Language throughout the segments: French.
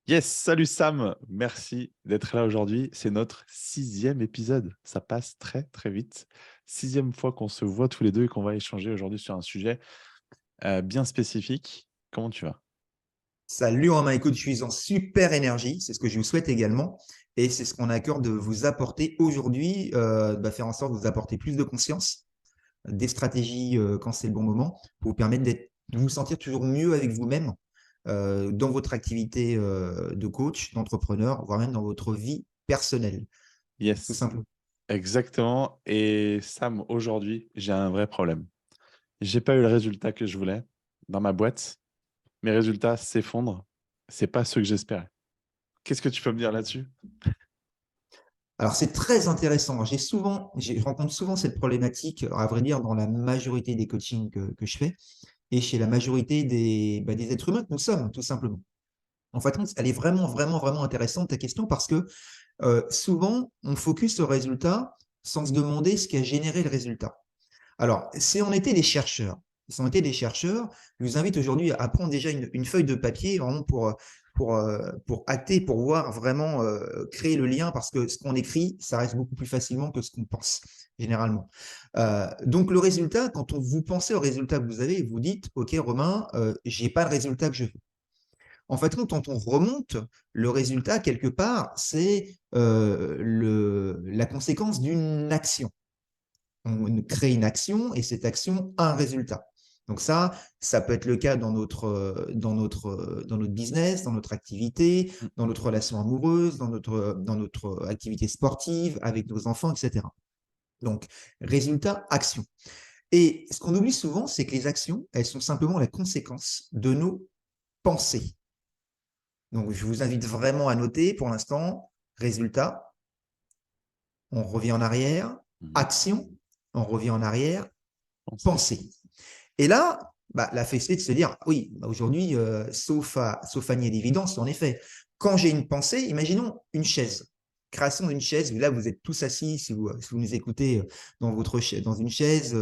Yes, salut Sam, merci d'être là aujourd'hui. C'est notre sixième épisode. Ça passe très très vite. Sixième fois qu'on se voit tous les deux et qu'on va échanger aujourd'hui sur un sujet bien spécifique. Comment tu vas? Salut Romain, écoute, je suis en super énergie, c'est ce que je vous souhaite également, et c'est ce qu'on a à cœur de vous apporter aujourd'hui, faire en sorte de vous apporter plus de conscience, des stratégies quand c'est le bon moment, pour vous permettre de vous sentir toujours mieux avec vous-même dans votre activité de coach, d'entrepreneur, voire même dans votre vie personnelle, tout Yes, simplement. exactement. Et Sam, aujourd'hui, j'ai un vrai problème. J'ai pas eu le résultat que je voulais dans ma boîte. Mes résultats s'effondrent. C'est pas ce que j'espérais. Qu'est-ce que tu peux me dire là-dessus? Alors c'est très intéressant. Je rencontre souvent cette problématique, à vrai dire, dans la majorité des coachings que je fais et chez la majorité des êtres humains que nous sommes, tout simplement. En fait, elle est vraiment, vraiment, vraiment intéressante, ta question, parce que souvent, on focus sur le résultat sans se demander ce qui a généré le résultat. Alors, si on était des chercheurs, je vous invite aujourd'hui à prendre déjà une feuille de papier vraiment pour acter, pour voir vraiment créer le lien, parce que ce qu'on écrit, ça reste beaucoup plus facilement que ce qu'on pense, généralement. Donc, le résultat, quand vous pensez au résultat que vous avez, vous dites, OK, Romain, j'ai pas le résultat que je veux. En fait, quand on remonte, le résultat, quelque part, c'est la conséquence d'une action. On crée une action et cette action a un résultat. Donc ça peut être le cas dans notre business, dans notre activité, Mm. dans notre relation amoureuse, dans notre activité sportive, avec nos enfants, etc. Donc, résultat, action. Et ce qu'on oublie souvent, c'est que les actions, elles sont simplement la conséquence de nos pensées. Donc, je vous invite vraiment à noter pour l'instant, résultat, on revient en arrière, Mhm. action, on revient en arrière, Pensez. pensée. Et là, la fessée de se dire, oui, aujourd'hui, sauf à nier l'évidence, en effet, quand j'ai une pensée, imaginons une chaise, création d'une chaise, là, vous êtes tous assis, si vous nous écoutez dans une chaise,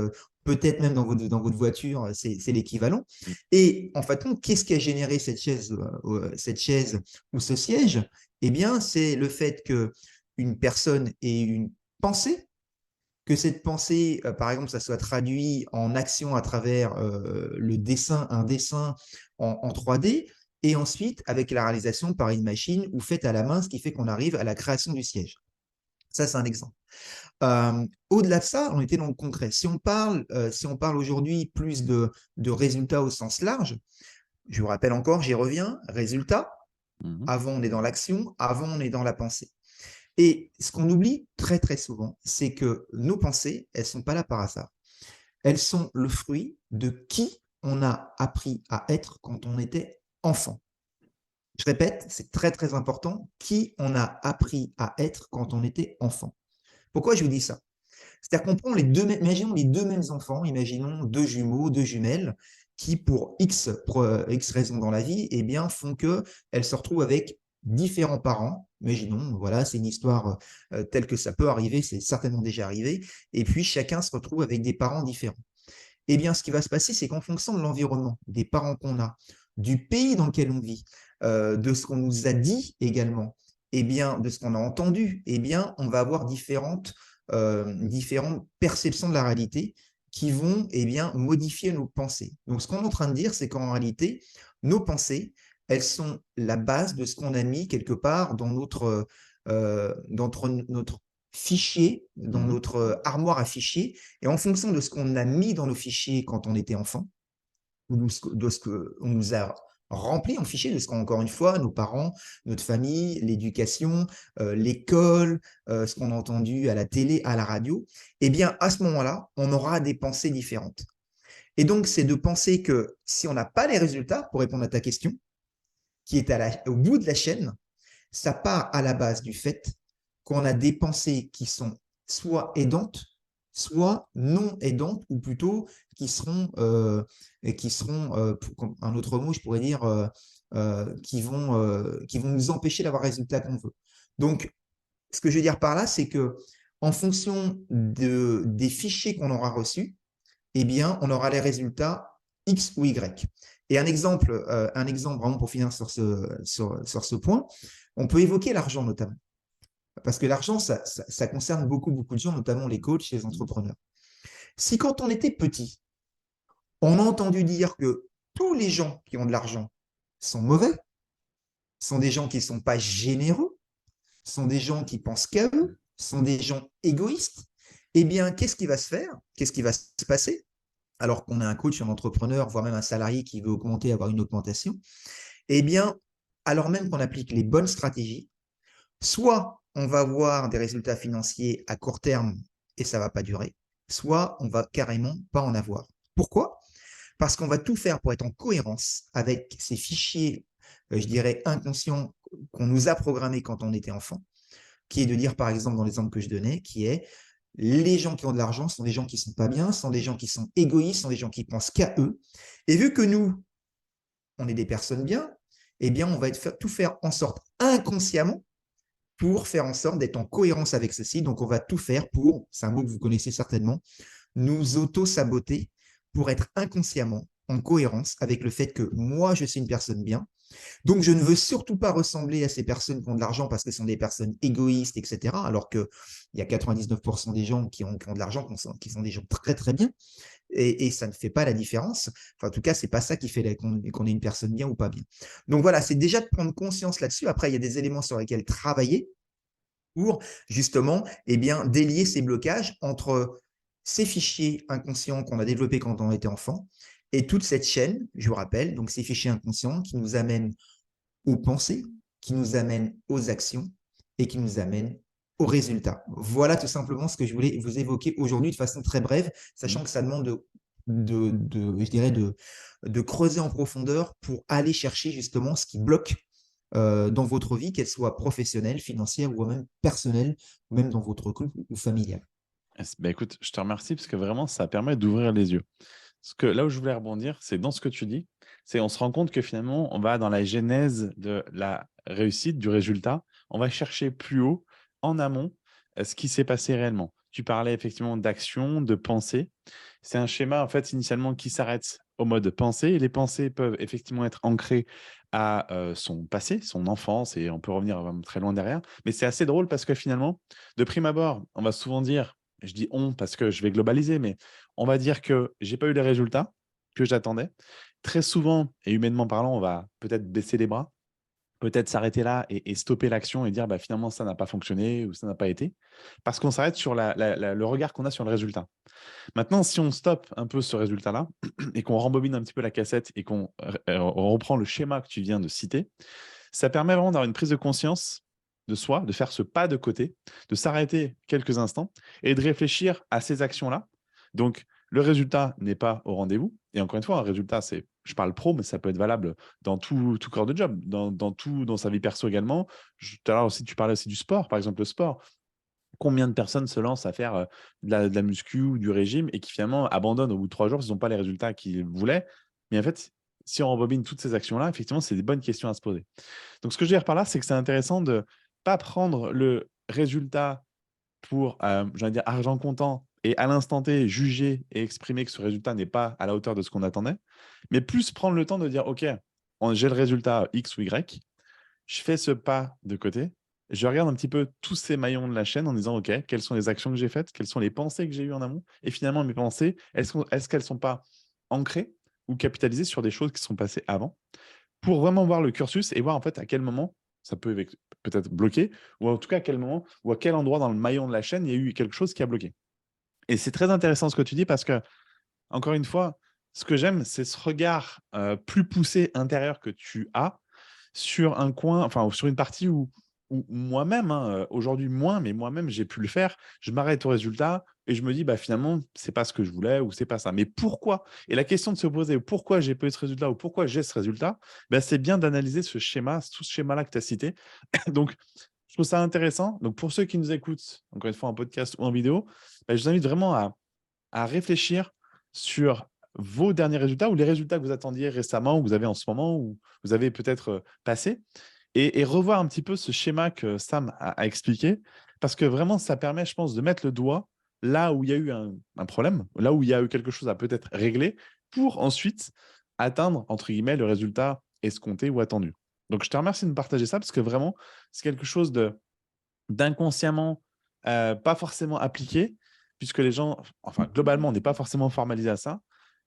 peut-être même dans votre voiture, c'est l'équivalent. Mm. Et en fait, qu'est-ce qui a généré cette chaise ou ce siège? Eh bien, c'est le fait que une personne ait une pensée, que cette pensée, par exemple, ça soit traduit en action à travers un dessin en 3D, et ensuite avec la réalisation par une machine ou faite à la main, ce qui fait qu'on arrive à la création du siège. Ça, c'est un exemple. Au-delà de ça, on était dans le concret. Si on parle aujourd'hui plus de résultats au sens large, je vous rappelle encore, j'y reviens, résultat, Mhm. avant on est dans l'action, avant on est dans la pensée. Et ce qu'on oublie très très souvent, c'est que nos pensées, elles ne sont pas là par hasard. Elles sont le fruit de qui on a appris à être quand on était enfant. Je répète, c'est très très important, qui on a appris à être quand on était enfant. Pourquoi je vous dis ça? C'est-à-dire qu'on prend imaginons les deux mêmes enfants, imaginons deux jumeaux, deux jumelles, qui pour X raisons dans la vie, eh bien, font qu'elles se retrouvent avec différents parents. Imaginons, voilà, c'est une histoire telle que ça peut arriver, c'est certainement déjà arrivé, et puis chacun se retrouve avec des parents différents. Eh bien, ce qui va se passer, c'est qu'en fonction de l'environnement, des parents qu'on a, du pays dans lequel on vit, de ce qu'on nous a dit également, eh bien, de ce qu'on a entendu, eh bien, on va avoir différentes perceptions de la réalité qui vont eh bien, modifier nos pensées. Donc, ce qu'on est en train de dire, c'est qu'en réalité, nos pensées, elles sont la base de ce qu'on a mis quelque part dans notre fichier, dans Mhm. notre armoire à fichiers, et en fonction de ce qu'on a mis dans nos fichiers quand on était enfant, ou de ce qu'on nous a rempli en fichier, de ce qu'encore une fois, nos parents, notre famille, l'éducation, l'école, ce qu'on a entendu à la télé, à la radio, eh bien, à ce moment-là, on aura des pensées différentes. Et donc, c'est de penser que si on n'a pas les résultats, pour répondre à ta question, qui est au bout de la chaîne, ça part à la base du fait qu'on a des pensées qui sont soit aidantes, soit non aidantes, ou plutôt qui seront, un autre mot, je pourrais dire, qui vont nous empêcher d'avoir le résultat qu'on veut. Donc, ce que je veux dire par là, c'est que en fonction des fichiers qu'on aura reçus, eh bien, on aura les résultats X ou Y. Et un exemple vraiment pour finir sur ce point, on peut évoquer l'argent notamment. Parce que l'argent, ça concerne beaucoup, beaucoup de gens, notamment les coachs et les entrepreneurs. Si quand on était petit, on a entendu dire que tous les gens qui ont de l'argent sont mauvais, sont des gens qui ne sont pas généreux, sont des gens qui pensent qu'à eux, sont des gens égoïstes, eh bien, qu'est-ce qui va se faire? Qu'est-ce qui va se passer? Alors qu'on a un coach, un entrepreneur, voire même un salarié qui veut augmenter, avoir une augmentation, eh bien, alors même qu'on applique les bonnes stratégies, soit on va avoir des résultats financiers à court terme et ça ne va pas durer, soit on va carrément pas en avoir. Pourquoi? Parce qu'on va tout faire pour être en cohérence avec ces fichiers, je dirais, inconscients qu'on nous a programmés quand on était enfant, qui est de dire, par exemple, dans l'exemple que je donnais, qui est les gens qui ont de l'argent sont des gens qui ne sont pas bien, sont des gens qui sont égoïstes, sont des gens qui pensent qu'à eux. Et vu que nous, on est des personnes bien, eh bien, on va tout faire en sorte inconsciemment pour faire en sorte d'être en cohérence avec ceci. Donc, on va tout faire pour, c'est un mot que vous connaissez certainement, nous auto-saboter pour être inconsciemment en cohérence avec le fait que moi, je suis une personne bien. Donc, je ne veux surtout pas ressembler à ces personnes qui ont de l'argent parce que ce sont des personnes égoïstes, etc. Alors qu'il y a 99% des gens qui ont de l'argent qui sont des gens très, très bien. Et ça ne fait pas la différence. Enfin, en tout cas, ce n'est pas ça qui fait qu'on est une personne bien ou pas bien. Donc voilà, c'est déjà de prendre conscience là-dessus. Après, il y a des éléments sur lesquels travailler pour justement délier ces blocages entre ces fichiers inconscients qu'on a développés quand on était enfant et toute cette chaîne, je vous rappelle, donc ces fichiers inconscients qui nous amènent aux pensées, qui nous amènent aux actions et qui nous amènent aux résultats. Voilà tout simplement ce que je voulais vous évoquer aujourd'hui de façon très brève, sachant que ça demande je dirais de creuser en profondeur pour aller chercher justement ce qui bloque dans votre vie, qu'elle soit professionnelle, financière ou même personnelle, ou même dans votre couple ou familial. Bah, écoute, je te remercie parce que vraiment, ça permet d'ouvrir les yeux. Là où je voulais rebondir, c'est dans ce que tu dis, c'est on se rend compte que finalement, on va dans la genèse de la réussite, du résultat. On va chercher plus haut, en amont, ce qui s'est passé réellement. Tu parlais effectivement d'action, de pensée. C'est un schéma, en fait, initialement, qui s'arrête au mode pensée. Et les pensées peuvent effectivement être ancrées à son passé, son enfance, et on peut revenir très loin derrière. Mais c'est assez drôle parce que finalement, de prime abord, on va souvent dire, je dis on parce que je vais globaliser, mais on va dire que j'ai pas eu les résultats que j'attendais. Très souvent, et humainement parlant, on va peut-être baisser les bras, peut-être s'arrêter là et stopper l'action et dire bah, finalement ça n'a pas fonctionné ou ça n'a pas été, parce qu'on s'arrête sur le regard qu'on a sur le résultat. Maintenant, si on stoppe un peu ce résultat-là et qu'on rembobine un petit peu la cassette et qu'on reprend le schéma que tu viens de citer, ça permet vraiment d'avoir une prise de conscience de soi, de faire ce pas de côté, de s'arrêter quelques instants et de réfléchir à ces actions-là. Donc, le résultat n'est pas au rendez-vous. Et encore une fois, un résultat, c'est, je parle pro, mais ça peut être valable dans tout corps de job, dans sa vie perso également. Tout à l'heure aussi, tu parlais aussi du sport, par exemple, le sport. Combien de personnes se lancent à faire de la muscu ou du régime et qui finalement abandonnent au bout de 3 jours, ils n'ont pas les résultats qu'ils voulaient. Mais en fait, si on rembobine toutes ces actions-là, effectivement, c'est des bonnes questions à se poser. Donc, ce que je veux dire par là, c'est que c'est intéressant de ne pas prendre le résultat pour, j'ai envie de dire, argent comptant et à l'instant T, juger et exprimer que ce résultat n'est pas à la hauteur de ce qu'on attendait, mais plus prendre le temps de dire, OK, j'ai le résultat X ou Y, je fais ce pas de côté, je regarde un petit peu tous ces maillons de la chaîne en disant, OK, quelles sont les actions que j'ai faites, quelles sont les pensées que j'ai eues en amont, et finalement, mes pensées, est-ce qu'elles ne sont pas ancrées ou capitalisées sur des choses qui sont passées avant, pour vraiment voir le cursus et voir en fait à quel moment ça peut peut-être bloquer, ou en tout cas à quel moment ou à quel endroit dans le maillon de la chaîne il y a eu quelque chose qui a bloqué. Et c'est très intéressant ce que tu dis parce que, encore une fois, ce que j'aime, c'est ce regard plus poussé intérieur que tu as sur un coin, enfin sur une partie où moi-même, hein, aujourd'hui moins, mais moi-même j'ai pu le faire. Je m'arrête au résultat et je me dis bah finalement c'est pas ce que je voulais ou c'est pas ça. Mais pourquoi? Et la question de se poser pourquoi j'ai pas eu ce résultat ou pourquoi j'ai ce résultat, bah, c'est bien d'analyser ce schéma, tout ce schéma-là que tu as cité. Donc je trouve ça intéressant. Donc pour ceux qui nous écoutent, encore une fois en podcast ou en vidéo, bah, je vous invite vraiment à réfléchir sur vos derniers résultats ou les résultats que vous attendiez récemment ou que vous avez en ce moment ou vous avez peut-être passé et revoir un petit peu ce schéma que Sam a expliqué parce que vraiment, ça permet, je pense, de mettre le doigt là où il y a eu un problème, là où il y a eu quelque chose à peut-être régler pour ensuite atteindre, entre guillemets, le résultat escompté ou attendu. Donc, je te remercie de me partager ça parce que vraiment, c'est quelque chose d'inconsciemment, pas forcément appliqué, puisque les gens, enfin, globalement, on n'est pas forcément formalisé à ça.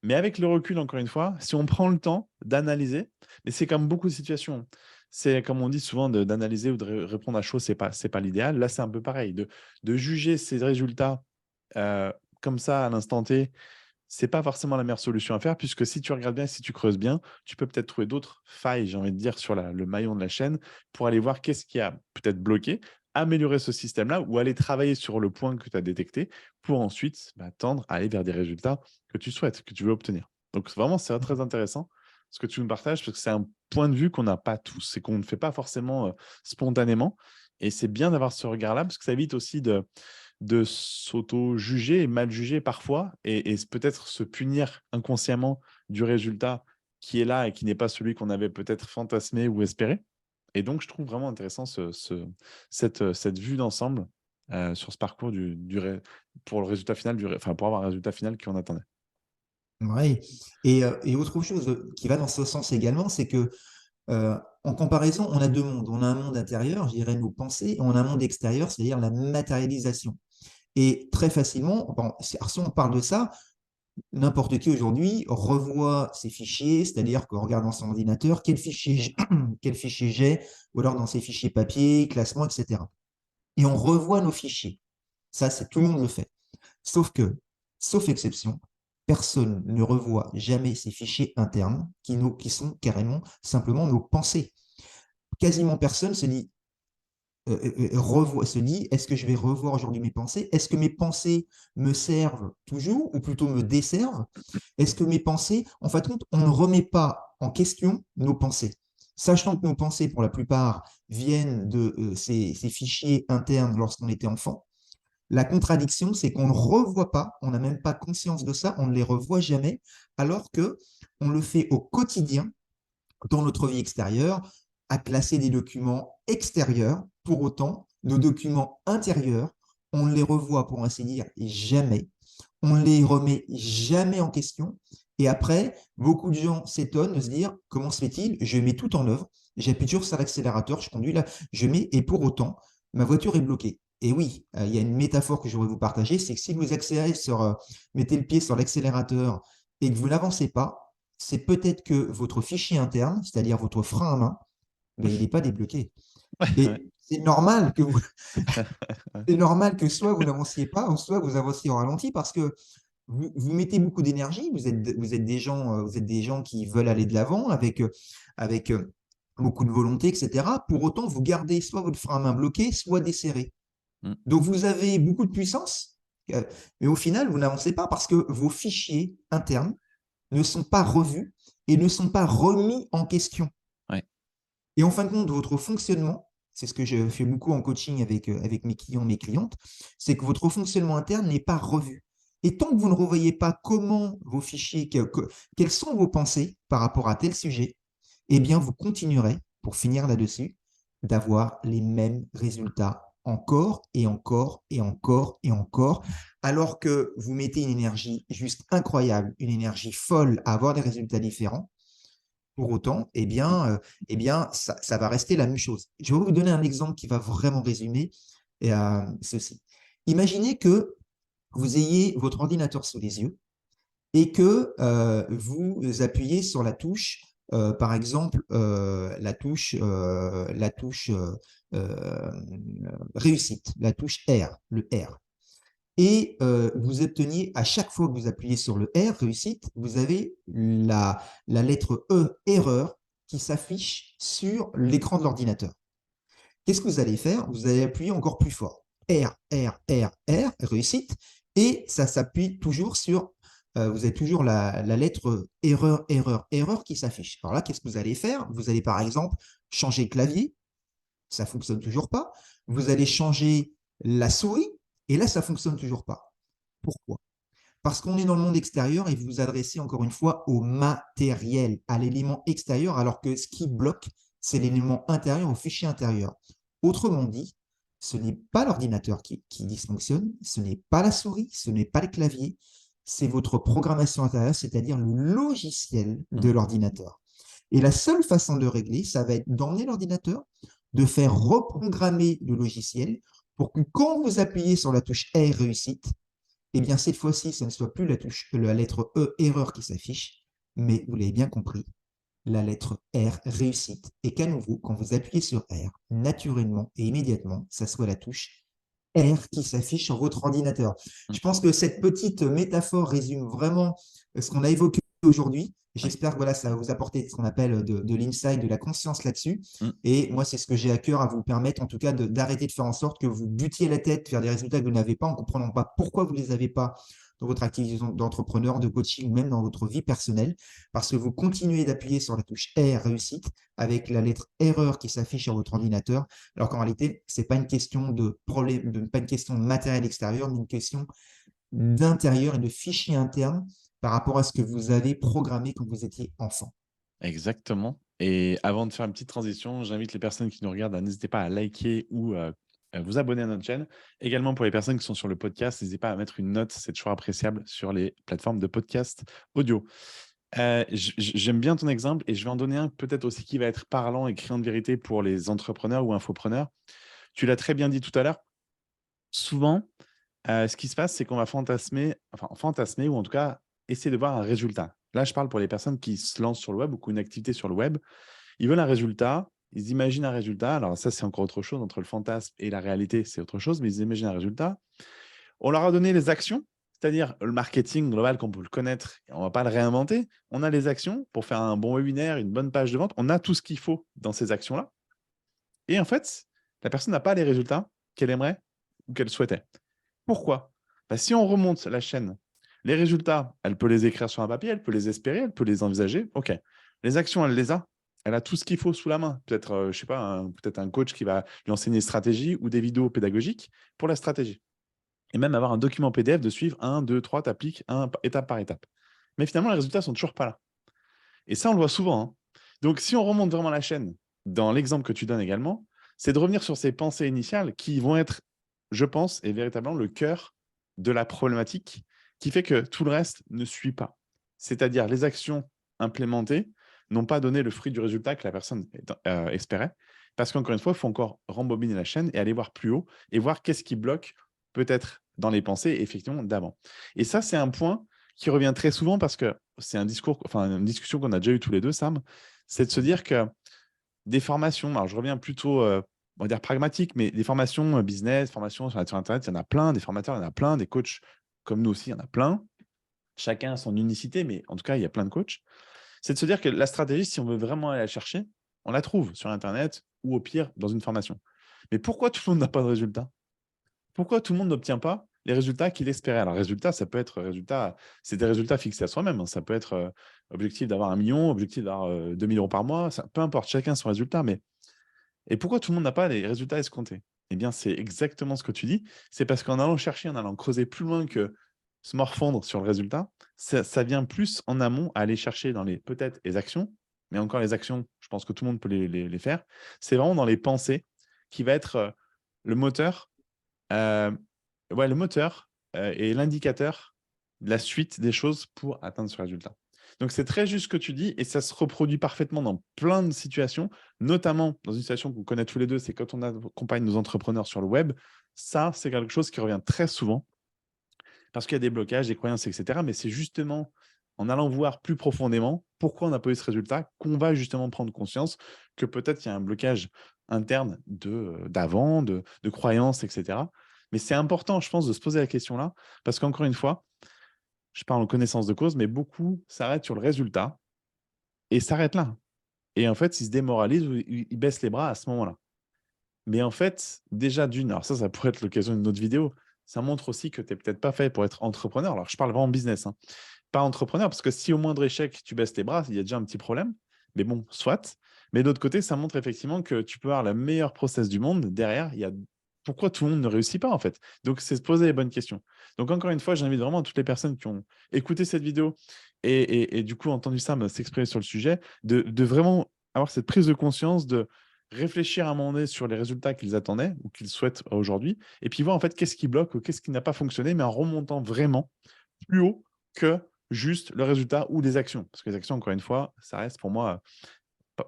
Mais avec le recul, encore une fois, si on prend le temps d'analyser, mais c'est comme beaucoup de situations. C'est comme on dit souvent d'analyser ou de répondre à chaud, c'est pas l'idéal. Là, c'est un peu pareil, de juger ces résultats comme ça à l'instant T, c'est pas forcément la meilleure solution à faire, puisque si tu regardes bien, si tu creuses bien, tu peux peut-être trouver d'autres failles, j'ai envie de dire, sur le maillon de la chaîne pour aller voir qu'est-ce qui a peut-être bloqué, améliorer ce système-là ou aller travailler sur le point que tu as détecté pour ensuite tendre à aller vers des résultats que tu souhaites, que tu veux obtenir. Donc vraiment, c'est très intéressant ce que tu nous partages parce que c'est un point de vue qu'on n'a pas tous et qu'on ne fait pas forcément spontanément. Et c'est bien d'avoir ce regard-là parce que ça évite aussi de s'auto-juger et mal juger parfois et peut-être se punir inconsciemment du résultat qui est là et qui n'est pas celui qu'on avait peut-être fantasmé ou espéré. Et donc, je trouve vraiment intéressant cette vue d'ensemble sur ce parcours pour le résultat final, enfin, pour avoir un résultat final qu'on attendait. Ouais. Et autre chose qui va dans ce sens également, c'est que en comparaison, on a deux mondes. On a un monde intérieur, je dirais nos pensées, et on a un monde extérieur, c'est-à-dire la matérialisation. Et très facilement, bon, alors si on parle de ça, n'importe qui aujourd'hui revoit ses fichiers, c'est-à-dire qu'en regardant son ordinateur, quel fichier j'ai, ou alors dans ses fichiers papier, classement, etc. Et on revoit nos fichiers. Ça, c'est tout le monde le fait. Sauf que, sauf exception, personne ne revoit jamais ces fichiers internes qui sont carrément simplement nos pensées. Quasiment personne se dit, est-ce que je vais revoir aujourd'hui mes pensées? Est-ce que mes pensées me servent toujours ou plutôt me desservent? Est-ce que mes pensées, en fin de compte, on ne remet pas en question nos pensées. Sachant que nos pensées, pour la plupart, viennent de ces fichiers internes lorsqu'on était enfant, la contradiction, c'est qu'on ne revoit pas, on n'a même pas conscience de ça, on ne les revoit jamais, alors que on le fait au quotidien dans notre vie extérieure, à classer des documents extérieurs. Pour autant, nos documents intérieurs, on ne les revoit, pour ainsi dire, jamais. On ne les remet jamais en question. Et après, beaucoup de gens s'étonnent de se dire, comment se fait-il? Je mets tout en œuvre, j'appuie toujours sur l'accélérateur, je conduis là, je mets, et pour autant, ma voiture est bloquée. Et oui, il y a une métaphore que je voudrais vous partager, c'est que si vous accélérez mettez le pied sur l'accélérateur et que vous n'avancez pas, c'est peut-être que votre fichier interne, c'est-à-dire votre frein à main, ben, il n'est pas débloqué. Ouais. Et c'est normal que c'est normal que soit vous n'avanciez pas, ou soit vous avanciez en ralenti parce que vous mettez beaucoup d'énergie, vous êtes des gens qui veulent aller de l'avant avec beaucoup de volonté, etc. Pour autant, vous gardez soit votre frein à main bloqué, soit desserré. Mm. Donc, vous avez beaucoup de puissance, mais au final, vous n'avancez pas parce que vos fichiers internes ne sont pas revus et ne sont pas remis en question. Ouais. Et en fin de compte, votre fonctionnement, c'est ce que je fais beaucoup en coaching avec mes clients, mes clientes, c'est que votre fonctionnement interne n'est pas revu. Et tant que vous ne revoyez pas comment vos fichiers, quelles sont vos pensées par rapport à tel sujet, eh bien, vous continuerez, pour finir là-dessus, d'avoir les mêmes résultats encore et encore et encore et encore, alors que vous mettez une énergie juste incroyable, une énergie folle à avoir des résultats différents. Pour autant, ça va rester la même chose. Je vais vous donner un exemple qui va vraiment résumer ceci. Imaginez que vous ayez votre ordinateur sous les yeux et que vous appuyez sur la touche, par exemple, la touche euh, réussite, la touche R, le R. Et vous obteniez, à chaque fois que vous appuyez sur le R, réussite, vous avez la lettre E, erreur, qui s'affiche sur l'écran de l'ordinateur. Qu'est-ce que vous allez faire? Vous allez appuyer encore plus fort. R, R, R, R, réussite, et ça s'appuie toujours sur, vous avez toujours la lettre erreur, erreur, erreur qui s'affiche. Alors là, qu'est-ce que vous allez faire? Vous allez par exemple changer le clavier, ça ne fonctionne toujours pas. Vous allez changer la souris, et là, ça ne fonctionne toujours pas. Pourquoi? Parce qu'on est dans le monde extérieur et vous vous adressez encore une fois au matériel, à l'élément extérieur, alors que ce qui bloque, c'est l'élément intérieur, au fichier intérieur. Autrement dit, ce n'est pas l'ordinateur qui dysfonctionne, ce n'est pas la souris, ce n'est pas le clavier, c'est votre programmation intérieure, c'est-à-dire le logiciel de Mhm. l'ordinateur. Et la seule façon de régler, ça va être d'emmener l'ordinateur, de faire reprogrammer le logiciel pour que quand vous appuyez sur la touche R réussite, eh bien cette fois-ci, ce ne soit plus la lettre E erreur qui s'affiche, mais vous l'avez bien compris, la lettre R réussite. Et qu'à nouveau, quand vous appuyez sur R, naturellement et immédiatement, ça soit la touche R qui s'affiche sur votre ordinateur. Je pense que cette petite métaphore résume vraiment ce qu'on a évoqué aujourd'hui. Oui. J'espère que voilà, ça va vous apporter ce qu'on appelle de l'insight, de la conscience là-dessus. Mhm. Et moi, c'est ce que j'ai à cœur à vous permettre, en tout cas, d'arrêter de faire en sorte que vous butiez la tête vers des résultats que vous n'avez pas, en comprenant pas pourquoi vous ne les avez pas dans votre activité d'entrepreneur, de coaching, ou même dans votre vie personnelle, parce que vous continuez d'appuyer sur la touche R réussite avec la lettre erreur qui s'affiche sur votre ordinateur, alors qu'en réalité, ce n'est pas une question de problème, pas une question de matériel extérieur, mais une question d'intérieur et de fichier interne par rapport à ce que vous avez programmé quand vous étiez enfant. Exactement. Et avant de faire une petite transition, j'invite les personnes qui nous regardent à n'hésitez pas à liker ou vous abonner à notre chaîne. Également pour les personnes qui sont sur le podcast, n'hésitez pas à mettre une note, c'est toujours appréciable sur les plateformes de podcast audio. J'aime bien ton exemple et je vais en donner un peut-être aussi qui va être parlant et criant de vérité pour les entrepreneurs ou infopreneurs. Tu l'as très bien dit tout à l'heure. Souvent, ce qui se passe, c'est qu'on va fantasmer ou en tout cas essayer de voir un résultat. Là, je parle pour les personnes qui se lancent sur le web ou qui ont une activité sur le web. Ils veulent un résultat, ils imaginent un résultat. Alors ça, c'est encore autre chose. Entre le fantasme et la réalité, c'est autre chose, mais ils imaginent un résultat. On leur a donné les actions, c'est-à-dire le marketing global qu'on peut le connaître. On ne va pas le réinventer. On a les actions pour faire un bon webinaire, une bonne page de vente. On a tout ce qu'il faut dans ces actions-là. Et en fait, la personne n'a pas les résultats qu'elle aimerait ou qu'elle souhaitait. Pourquoi? Bah, si on remonte la chaîne, les résultats, elle peut les écrire sur un papier, elle peut les espérer, elle peut les envisager. OK. Les actions, elle les a. Elle a tout ce qu'il faut sous la main. Peut-être, je sais pas, peut-être un coach qui va lui enseigner une stratégie ou des vidéos pédagogiques pour la stratégie. Et même avoir un document PDF de suivre 1, 2, 3, t'appliques étape par étape. Mais finalement, les résultats sont toujours pas là. Et ça, on le voit souvent, hein. Donc, si on remonte vraiment la chaîne, dans l'exemple que tu donnes également, c'est de revenir sur ces pensées initiales qui vont être, je pense, et véritablement le cœur de la problématique qui fait que tout le reste ne suit pas. C'est-à-dire les actions implémentées n'ont pas donné le fruit du résultat que la personne espérait. Parce qu'encore une fois, il faut encore rembobiner la chaîne et aller voir plus haut et voir qu'est-ce qui bloque peut-être dans les pensées, effectivement, d'avant. Et ça, c'est un point qui revient très souvent parce que c'est un discours, enfin une discussion qu'on a déjà eue tous les deux, Sam, c'est de se dire que des formations, alors je reviens plutôt, on va dire pragmatique, mais des formations business, formations sur Internet, il y en a plein, des formateurs, il y en a plein, des coachs comme nous aussi, il y en a plein. Chacun a son unicité, mais en tout cas, il y a plein de coachs. C'est de se dire que la stratégie, si on veut vraiment aller la chercher, on la trouve sur Internet ou au pire dans une formation. Mais pourquoi tout le monde n'a pas de résultat? Pourquoi tout le monde n'obtient pas les résultats qu'il espérait? Alors, résultat, ça peut être c'est des résultats fixés à soi-même, hein. Ça peut être objectif d'avoir 1 million, objectif d'avoir 2 000 € par mois, peu importe, chacun son résultat. Mais et pourquoi tout le monde n'a pas les résultats escomptés? Eh bien, c'est exactement ce que tu dis. C'est parce qu'en allant chercher, en allant creuser plus loin que se morfondre sur le résultat, ça vient plus en amont à aller chercher dans peut-être les actions, mais encore les actions, je pense que tout le monde peut les faire. C'est vraiment dans les pensées qui va être le moteur ouais, le moteur, est l'indicateur de la suite des choses pour atteindre ce résultat. Donc c'est très juste ce que tu dis et ça se reproduit parfaitement dans plein de situations, notamment dans une situation qu'on connaît tous les 2, c'est quand on accompagne nos entrepreneurs sur le web. Ça, c'est quelque chose qui revient très souvent parce qu'il y a des blocages, des croyances et cetera, mais c'est justement en allant voir plus profondément pourquoi on n'a pas eu ce résultat qu'on va justement prendre conscience que peut-être il y a un blocage interne d'avant, de croyances et cetera. Mais c'est important, je pense, de se poser la question-là parce qu'encore une fois, je parle en connaissance de cause, mais beaucoup s'arrêtent sur le résultat et s'arrêtent là. Et en fait, ils se démoralisent ou ils baissent les bras à ce moment-là. Mais en fait, déjà d'une, alors ça pourrait être l'occasion d'une autre vidéo, ça montre aussi que tu es peut-être pas fait pour être entrepreneur. Alors je parle vraiment business, hein. Pas entrepreneur, parce que si au moindre échec, tu baisses les bras, il y a déjà un petit problème. Mais bon, soit. Mais d'autre côté, ça montre effectivement que tu peux avoir la meilleure process du monde. Derrière, il y a pourquoi tout le monde ne réussit pas, en fait. Donc, c'est se poser les bonnes questions. Donc, encore une fois, j'invite vraiment toutes les personnes qui ont écouté cette vidéo et du coup entendu Sam s'exprimer sur le sujet, de vraiment avoir cette prise de conscience, de réfléchir à un moment donné sur les résultats qu'ils attendaient ou qu'ils souhaitent aujourd'hui, et puis voir en fait qu'est-ce qui bloque ou qu'est-ce qui n'a pas fonctionné, mais en remontant vraiment plus haut que juste le résultat ou des actions. Parce que les actions, encore une fois, ça reste pour moi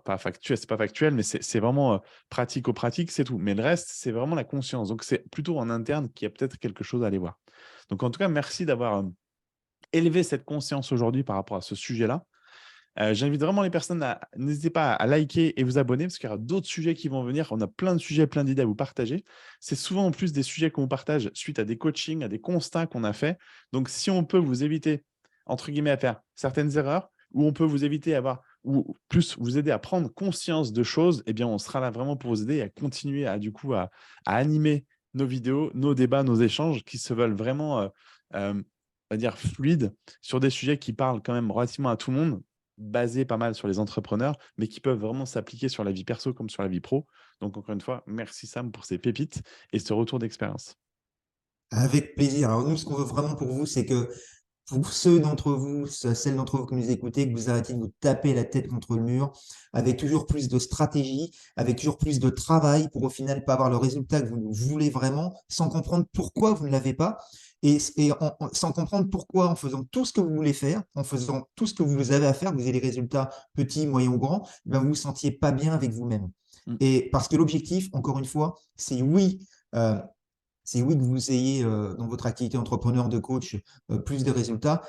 pas factuel, c'est pas factuel, mais c'est vraiment pratico-pratique, c'est tout. Mais le reste, c'est vraiment la conscience. Donc, c'est plutôt en interne qu'il y a peut-être quelque chose à aller voir. Donc, en tout cas, merci d'avoir élevé cette conscience aujourd'hui par rapport à ce sujet-là. J'invite vraiment les personnes à n'hésitez pas à liker et vous abonner parce qu'il y aura d'autres sujets qui vont venir. On a plein de sujets, plein d'idées à vous partager. C'est souvent en plus des sujets qu'on vous partage suite à des coachings, à des constats qu'on a faits. Donc, si on peut vous éviter, entre guillemets, à faire certaines erreurs, ou on peut vous éviter à avoir, ou plus vous aider à prendre conscience de choses, eh bien, on sera là vraiment pour vous aider à continuer à, du coup, à animer nos vidéos, nos débats, nos échanges qui se veulent vraiment, on va dire, fluides sur des sujets qui parlent quand même relativement à tout le monde basés pas mal sur les entrepreneurs, mais qui peuvent vraiment s'appliquer sur la vie perso comme sur la vie pro. Donc, encore une fois, merci Sam pour ces pépites et ce retour d'expérience. Avec plaisir. Alors nous, ce qu'on veut vraiment pour vous, c'est que pour ceux d'entre vous, celles d'entre vous qui nous écoutez, que vous arrêtez de vous taper la tête contre le mur, avec toujours plus de stratégie, avec toujours plus de travail pour au final pas avoir le résultat que vous voulez vraiment, sans comprendre pourquoi vous ne l'avez pas, sans comprendre pourquoi en faisant tout ce que vous voulez faire, en faisant tout ce que vous avez à faire, vous avez les résultats petits, moyens ou grands, ben vous vous sentiez pas bien avec vous-même. Mm. Et parce que l'objectif, encore une fois, euh, c'est oui que vous ayez dans votre activité entrepreneur de coach plus de résultats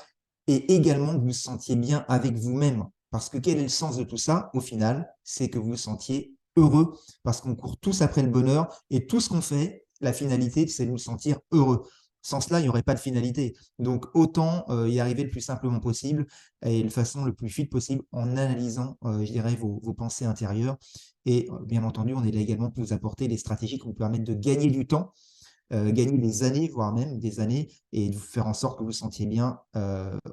et également que vous vous sentiez bien avec vous-même. Parce que quel est le sens de tout ça au final? C'est que vous vous sentiez heureux parce qu'on court tous après le bonheur et tout ce qu'on fait, la finalité, c'est de nous sentir heureux. Sans cela, il n'y aurait pas de finalité. Donc, autant y arriver le plus simplement possible et de façon le plus fluide possible en analysant, je dirais, vos pensées intérieures. Et bien entendu, on est là également pour vous apporter des stratégies qui vous permettent de gagner du temps gagner des années, voire même des années, et de faire en sorte que vous vous sentiez bien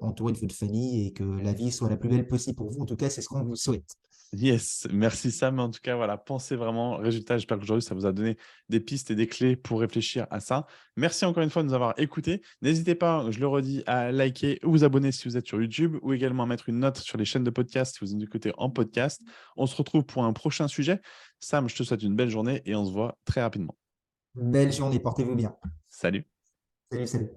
entouré de votre famille et que la vie soit la plus belle possible pour vous. En tout cas, c'est ce qu'on vous souhaite. Yes, merci Sam. En tout cas, voilà, pensez vraiment. Résultat, j'espère qu'aujourd'hui, ça vous a donné des pistes et des clés pour réfléchir à ça. Merci encore une fois de nous avoir écoutés. N'hésitez pas, je le redis, à liker ou vous abonner si vous êtes sur YouTube ou également à mettre une note sur les chaînes de podcast si vous nous écoutez en podcast. On se retrouve pour un prochain sujet. Sam, je te souhaite une belle journée et on se voit très rapidement. Belle journée, portez-vous bien. Salut. Salut, salut.